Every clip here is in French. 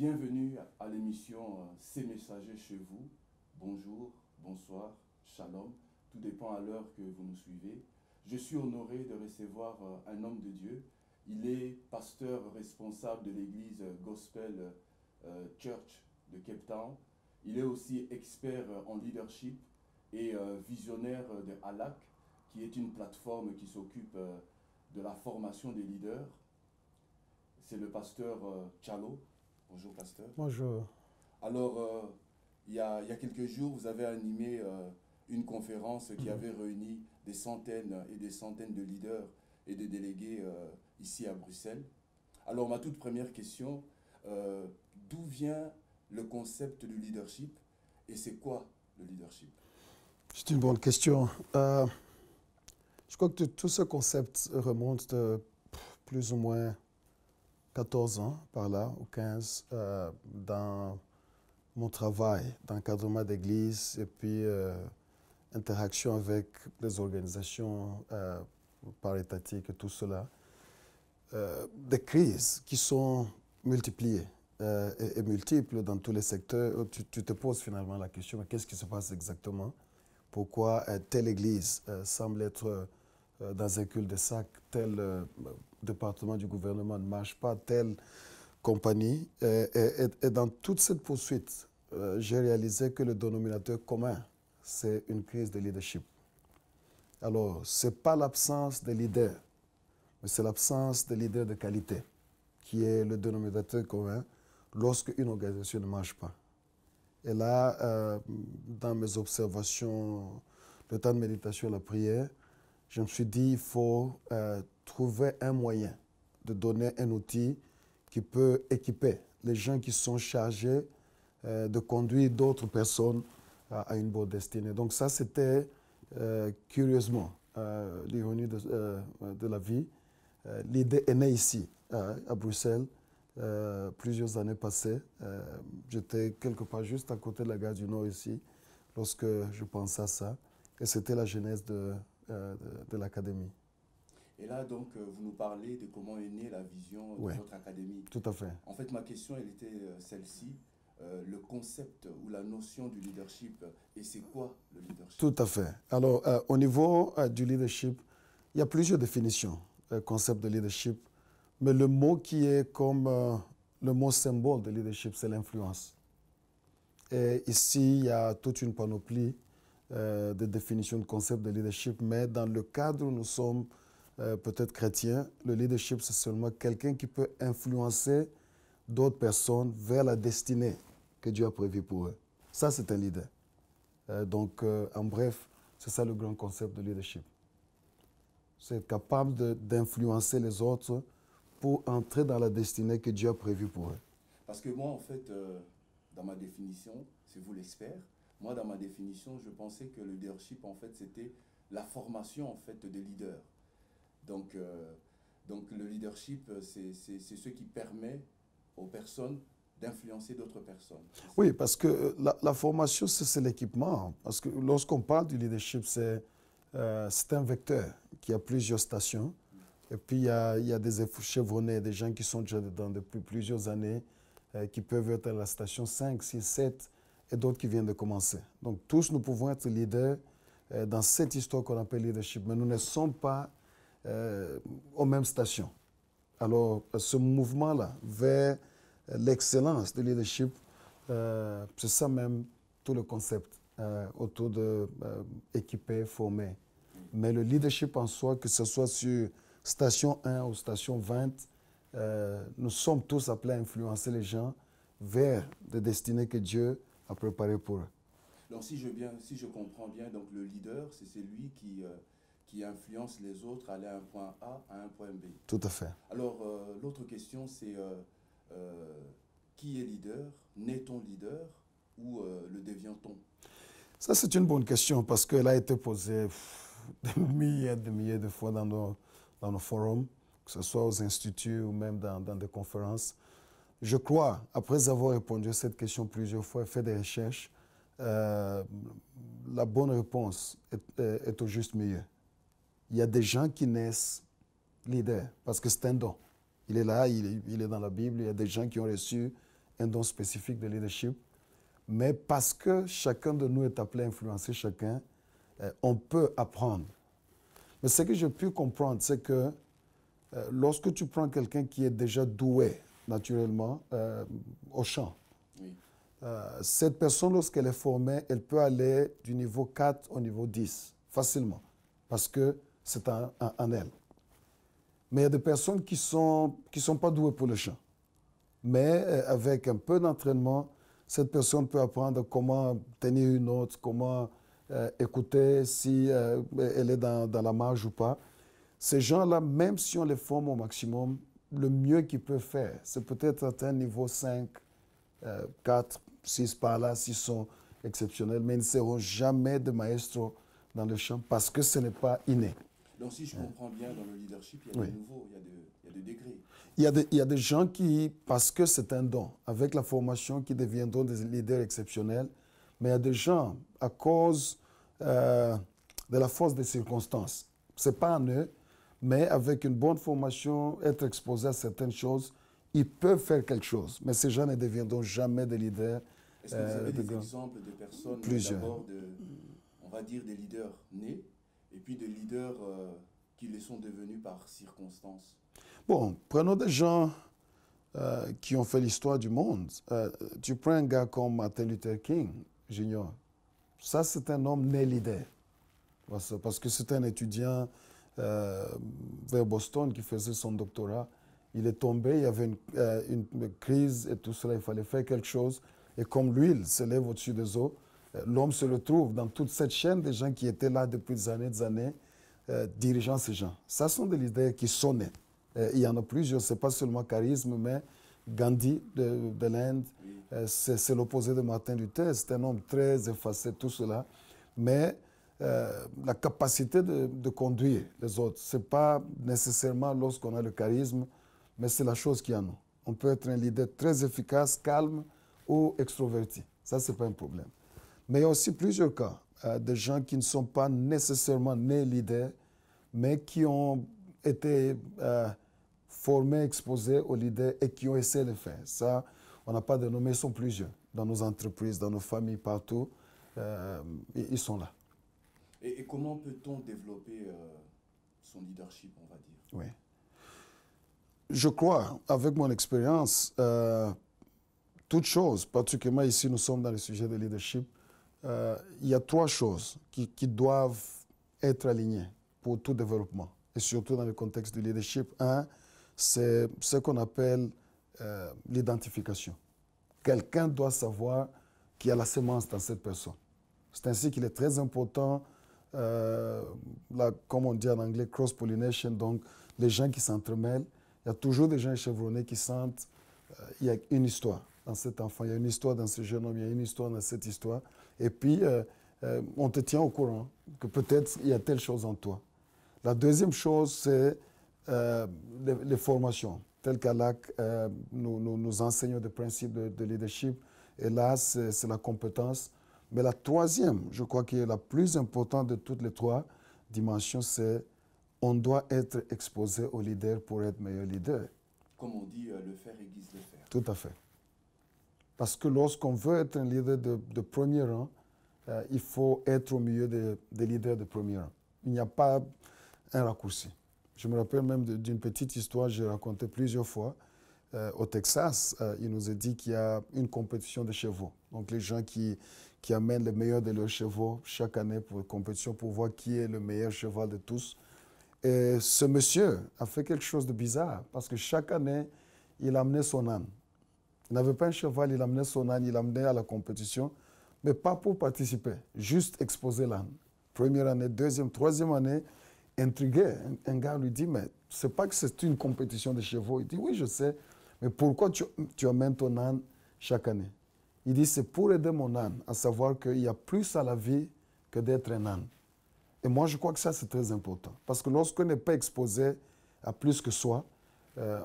Bienvenue à l'émission Ces messagers chez vous. Bonjour, bonsoir, shalom. Tout dépend à l'heure que vous nous suivez. Je suis honoré de recevoir un homme de Dieu. Il est pasteur responsable de l'église Gospel Church de Cape Town. Il est aussi expert en leadership et visionnaire de ALAC, qui est une plateforme qui s'occupe de la formation des leaders. C'est le pasteur Chalo. Bonjour pasteur. Bonjour. Alors, il y a quelques jours, vous avez animé une conférence qui avait réuni des centaines et des centaines de leaders et de délégués ici à Bruxelles. Alors, ma toute première question, d'où vient le concept du leadership et c'est quoi le leadership? C'est une bonne question. Je crois que tout ce concept remonte de plus ou moins 14 ans, par là, ou 15, dans mon travail d'encadrement d'église et puis interaction avec les organisations paritatiques et tout cela. Des crises qui sont multipliées et multiples dans tous les secteurs. Tu te poses finalement la question, mais qu'est-ce qui se passe exactement? Pourquoi telle église semble être dans un cul-de-sac, tel département du gouvernement ne marche pas, telle compagnie. Et dans toute cette poursuite, j'ai réalisé que le dénominateur commun, c'est une crise de leadership. Alors, ce n'est pas l'absence de leaders, mais c'est l'absence de leaders de qualité qui est le dénominateur commun lorsque une organisation ne marche pas. Et là, dans mes observations, le temps de méditation et la prière, je me suis dit, il faut trouver un moyen de donner un outil qui peut équiper les gens qui sont chargés de conduire d'autres personnes à une bonne destinée. Donc ça, c'était curieusement l'ironie de la vie. L'idée est née ici, à Bruxelles, plusieurs années passées. J'étais quelque part juste à côté de la gare du Nord ici, lorsque je pensais à ça. Et c'était la genèse de l'académie. Et là, donc, vous nous parlez de comment est née la vision de votre académie. Tout à fait. En fait, ma question, elle était celle-ci. Le concept ou la notion du leadership, et c'est quoi le leadership? Tout à fait. Alors, au niveau du leadership, il y a plusieurs définitions, concept de leadership. Mais le mot qui est comme le mot symbole de leadership, c'est l'influence. Et ici, il y a toute une panoplie de définitions de concept de leadership, mais dans le cadre où nous sommes peut-être chrétiens, le leadership, c'est seulement quelqu'un qui peut influencer d'autres personnes vers la destinée que Dieu a prévue pour eux. Ça, c'est un leader. Donc, en bref, c'est ça le grand concept de leadership. C'est être capable d'influencer les autres pour entrer dans la destinée que Dieu a prévue pour eux. Parce que moi, en fait, dans ma définition, c'est vous l'expert, moi, dans ma définition, je pensais que le leadership, en fait, c'était la formation, en fait, des leaders. Donc le leadership, c'est ce qui permet aux personnes d'influencer d'autres personnes. Oui, parce que la formation, c'est l'équipement. Parce que lorsqu'on parle du leadership, c'est un vecteur qui a plusieurs stations. Et puis, il y a des chevronnés, des gens qui sont déjà dedans depuis plusieurs années, qui peuvent être à la station 5, 6, 7, et d'autres qui viennent de commencer. Donc, tous nous pouvons être leaders dans cette histoire qu'on appelle leadership, mais nous ne sommes pas aux mêmes stations. Alors, ce mouvement-là vers l'excellence du leadership, c'est ça même tout le concept autour de équiper, former. Mais le leadership en soi, que ce soit sur station 1 ou station 20, nous sommes tous appelés à influencer les gens vers des destinées que Dieu a préparées pour eux. Donc, si je comprends bien, donc le leader, c'est celui qui influence les autres à aller à un point A à un point B. Tout à fait. Alors, l'autre question, c'est qui est leader? Naît-on leader ou le devient-on? Ça, c'est une bonne question parce qu'elle a été posée des milliers de fois dans nos forums, que ce soit aux instituts ou même dans des conférences. Je crois, après avoir répondu à cette question plusieurs fois et fait des recherches, la bonne réponse est au juste milieu. Il y a des gens qui naissent leaders parce que c'est un don. Il est là, il est dans la Bible. Il y a des gens qui ont reçu un don spécifique de leadership, mais parce que chacun de nous est appelé à influencer chacun, on peut apprendre. Mais ce que j'ai pu comprendre, c'est que lorsque tu prends quelqu'un qui est déjà doué naturellement au chant, Oui. cette personne, lorsqu'elle est formée, elle peut aller du niveau 4 au niveau 10 facilement, parce que c'est en elle. Mais il y a des personnes qui sont pas douées pour le chant. Mais avec un peu d'entraînement, cette personne peut apprendre comment tenir une note, comment écouter si elle est dans la marge ou pas. Ces gens-là, même si on les forme au maximum, le mieux qu'ils peuvent faire, c'est peut-être atteindre niveau 5, 4, 6 par là, s'ils sont exceptionnels, mais ils ne seront jamais de maestro dans le chant parce que ce n'est pas inné. Donc si je comprends bien, dans le leadership, il y a des niveaux, il y a des degrés. Il y a des gens qui, parce que c'est un don, avec la formation, qui deviendront des leaders exceptionnels, mais il y a des gens, à cause de la force des circonstances, ce n'est pas en eux, mais avec une bonne formation, être exposé à certaines choses, ils peuvent faire quelque chose. Mais ces gens ne deviendront jamais des leaders. Est-ce que vous avez des exemples de personnes, d'abord, on va dire des leaders nés, et puis des leaders qui les sont devenus par circonstances? Bon, prenons des gens qui ont fait l'histoire du monde. Tu prends un gars comme Martin Luther King Jr. Ça, c'est un homme né leader. Parce que c'est un étudiant vers Boston qui faisait son doctorat. Il est tombé, il y avait une crise et tout cela, il fallait faire quelque chose. Et comme l'huile se lève au-dessus des eaux, l'homme se retrouve dans toute cette chaîne des gens qui étaient là depuis des années, dirigeant ces gens. Ça sont des leaders qui sont nés. Il y en a plusieurs, ce n'est pas seulement charisme, mais Gandhi de l'Inde, c'est l'opposé de Martin Luther. C'est un homme très effacé, tout cela. Mais la capacité de conduire les autres, ce n'est pas nécessairement lorsqu'on a le charisme, mais c'est la chose qu'il y a en nous. On peut être un leader très efficace, calme ou extroverti. Ça, ce n'est pas un problème. Mais il y a aussi plusieurs cas de gens qui ne sont pas nécessairement nés leaders, mais qui ont été formés, exposés aux leaders et qui ont essayé de le faire. Ça, on n'a pas de nom, mais ils sont plusieurs. Dans nos entreprises, dans nos familles, partout, ils sont là. Et comment peut-on développer son leadership, on va dire? Oui. Je crois, avec mon expérience, toute chose, particulièrement ici, nous sommes dans le sujet de leadership, il y a trois choses qui doivent être alignées pour tout développement, et surtout dans le contexte du leadership. Un, c'est ce qu'on appelle l'identification. Quelqu'un doit savoir qu'il y a la sémence dans cette personne. C'est ainsi qu'il est très important, comme on dit en anglais, cross-pollination, donc les gens qui s'entremêlent. Il y a toujours des gens chevronnés qui sentent il y a une histoire dans cet enfant, il y a une histoire dans ce jeune homme, il y a une histoire dans cette histoire. Et puis, on te tient au courant que peut-être il y a telle chose en toi. La deuxième chose, c'est les formations. Tel qu'à l'AC, nous enseignons des principes de leadership. Et là, c'est la compétence. Mais la troisième, je crois qui est la plus importante de toutes les trois dimensions, c'est on doit être exposé au leader pour être meilleur leader. Comme on dit, le faire aiguise le faire. Tout à fait. Parce que lorsqu'on veut être un leader de premier rang, il faut être au milieu des leaders de premier rang. Il n'y a pas un raccourci. Je me rappelle même d'une petite histoire que j'ai racontée plusieurs fois. Au Texas, il nous est dit qu'il y a une compétition de chevaux. Donc les gens qui amènent les meilleurs de leurs chevaux chaque année pour une compétition pour voir qui est le meilleur cheval de tous. Et ce monsieur a fait quelque chose de bizarre parce que chaque année, il amenait son âne. Il n'avait pas un cheval, il amenait son âne, il l'amenait à la compétition, mais pas pour participer, juste exposer l'âne. Première année, deuxième, troisième année, intrigué, un gars lui dit, mais c'est pas que c'est une compétition de chevaux. Il dit, oui, je sais, mais pourquoi tu amènes ton âne chaque année? Il dit, c'est pour aider mon âne à savoir qu'il y a plus à la vie que d'être un âne. Et moi, je crois que ça, c'est très important. Parce que lorsqu'on n'est pas exposé à plus que soi,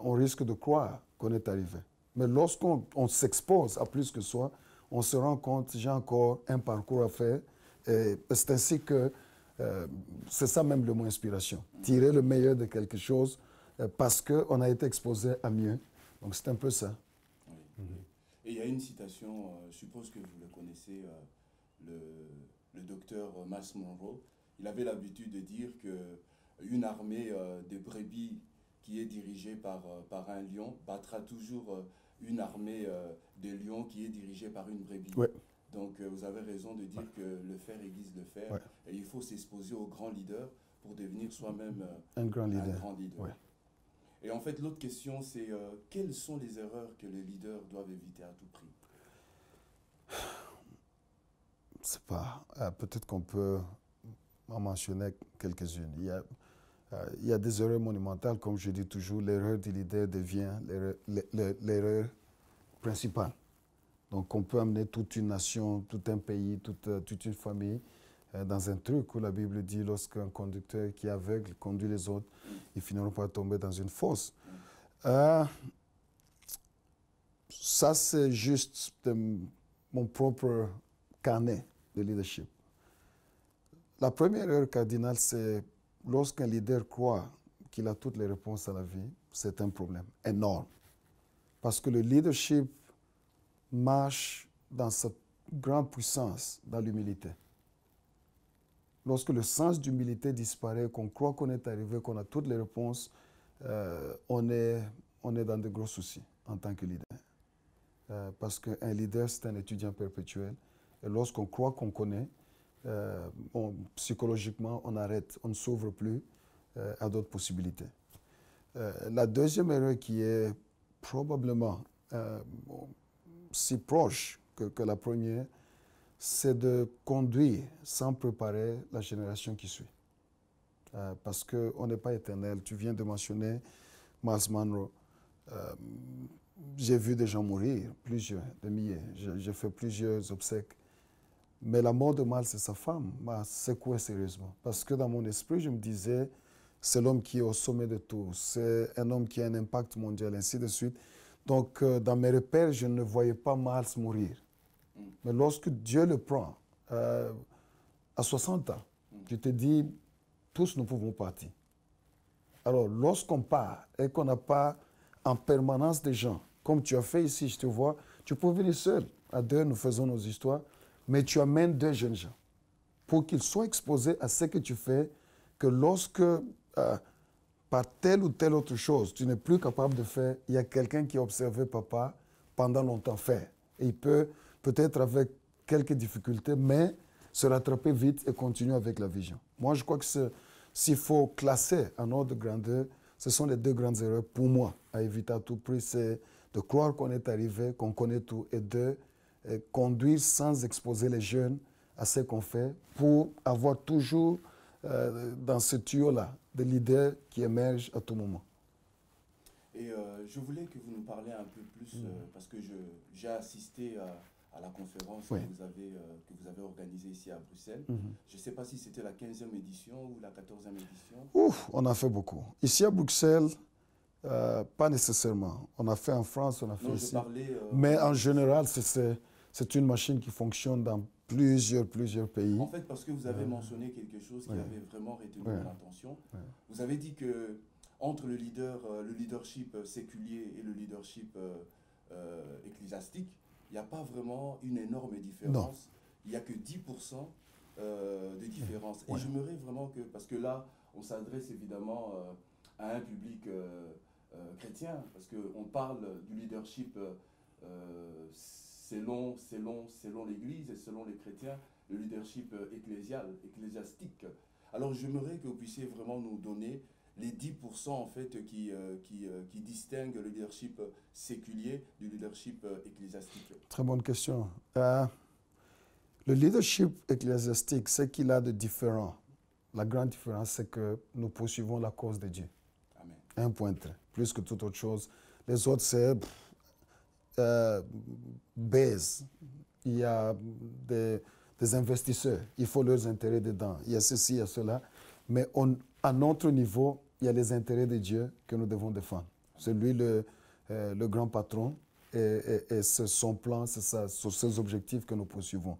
on risque de croire qu'on est arrivé. Mais lorsqu'on s'expose à plus que soi, on se rend compte que j'ai encore un parcours à faire. Et c'est ainsi que c'est ça même le mot inspiration. Tirer le meilleur de quelque chose parce qu'on a été exposé à mieux. Donc c'est un peu ça. Oui. Et il y a une citation, je suppose que vous le connaissez, le docteur Miles Monroe. Il avait l'habitude de dire qu'une armée de brebis qui est dirigée par un lion battra toujours une armée de lions qui est dirigée par une brebis. Ouais. Donc vous avez raison de dire que le fer aiguise le fer, et il faut s'exposer aux grands leaders pour devenir soi-même un grand leader. un grand leader. Ouais. Et en fait, l'autre question, c'est quelles sont les erreurs que les leaders doivent éviter à tout prix? C'est pas. Peut-être qu'on peut en mentionner quelques-unes. Il y a des erreurs monumentales, comme je dis toujours, l'erreur du leader devient l'erreur principale. Donc on peut amener toute une nation, tout un pays, toute une famille dans un truc où la Bible dit lorsqu'un conducteur qui est aveugle conduit les autres, ils finiront par tomber dans une fosse. Ça, c'est juste mon propre carnet de leadership. La première erreur cardinale, c'est lorsqu'un leader croit qu'il a toutes les réponses à la vie, c'est un problème énorme. Parce que le leadership marche dans sa grande puissance, dans l'humilité. Lorsque le sens d'humilité disparaît, qu'on croit qu'on est arrivé, qu'on a toutes les réponses, on est dans de gros soucis en tant que leader. Parce qu'un leader, c'est un étudiant perpétuel. Et lorsqu'on croit qu'on connaît, psychologiquement, on arrête, on ne s'ouvre plus à d'autres possibilités. La deuxième erreur qui est probablement si proche que la première, c'est de conduire sans préparer la génération qui suit. Parce qu'on n'est pas éternel. Tu viens de mentionner Miles Monroe. J'ai vu des gens mourir, plusieurs, des milliers. J'ai fait plusieurs obsèques. Mais la mort de Miles, c'est sa femme, m'a secoué sérieusement. Parce que dans mon esprit, je me disais, c'est l'homme qui est au sommet de tout. C'est un homme qui a un impact mondial, ainsi de suite. Donc, dans mes repères, je ne voyais pas Miles mourir. Mais lorsque Dieu le prend, à 60 ans, je te dis, tous nous pouvons partir. Alors, lorsqu'on part et qu'on n'a pas en permanence des gens, comme tu as fait ici, je te vois, tu peux venir seul. À deux, nous faisons nos histoires, mais tu amènes deux jeunes gens pour qu'ils soient exposés à ce que tu fais, que lorsque, par telle ou telle autre chose, tu n'es plus capable de faire, il y a quelqu'un qui a observé papa pendant longtemps faire. Et il peut, peut-être avec quelques difficultés, mais se rattraper vite et continuer avec la vision. Moi, je crois que s'il faut classer en ordre de grandeur, ce sont les deux grandes erreurs pour moi à éviter à tout prix. C'est de croire qu'on est arrivé, qu'on connaît tout, et de conduire sans exposer les jeunes à ce qu'on fait pour avoir toujours dans ce tuyau-là des leaders qui émergent à tout moment. Et je voulais que vous nous parliez un peu plus, parce que j'ai assisté à la conférence que vous avez organisée ici à Bruxelles. Je ne sais pas si c'était la 15e édition ou la 14e édition. Ouf, on a fait beaucoup. Ici à Bruxelles, pas nécessairement. On a fait en France, on a fait ici. Mais en général, c'est une machine qui fonctionne dans plusieurs pays. En fait, parce que vous avez mentionné quelque chose qui avait vraiment retenu mon attention. Vous avez dit que entre le leadership séculier et le leadership ecclésiastique, il n'y a pas vraiment une énorme différence. Non. Il n'y a que 10% de différence. Et j'aimerais vraiment que, parce que là, on s'adresse évidemment à un public chrétien, parce qu'on parle du leadership selon l'Église et selon les chrétiens, le leadership ecclésiastique. Alors j'aimerais que vous puissiez vraiment nous donner les 10% en fait qui distinguent le leadership séculier du leadership ecclésiastique. Très bonne question. Le leadership ecclésiastique, ce qu'il a de différent, la grande différence, c'est que nous poursuivons la cause de Dieu. Amen. Un point très, plus que toute autre chose. Les autres, c'est base. Il y a des investisseurs. Il faut leurs intérêts dedans. Il y a ceci, il y a cela. Mais à notre niveau, il y a les intérêts de Dieu que nous devons défendre. C'est lui le grand patron et c'est son plan, c'est ses objectifs que nous poursuivons.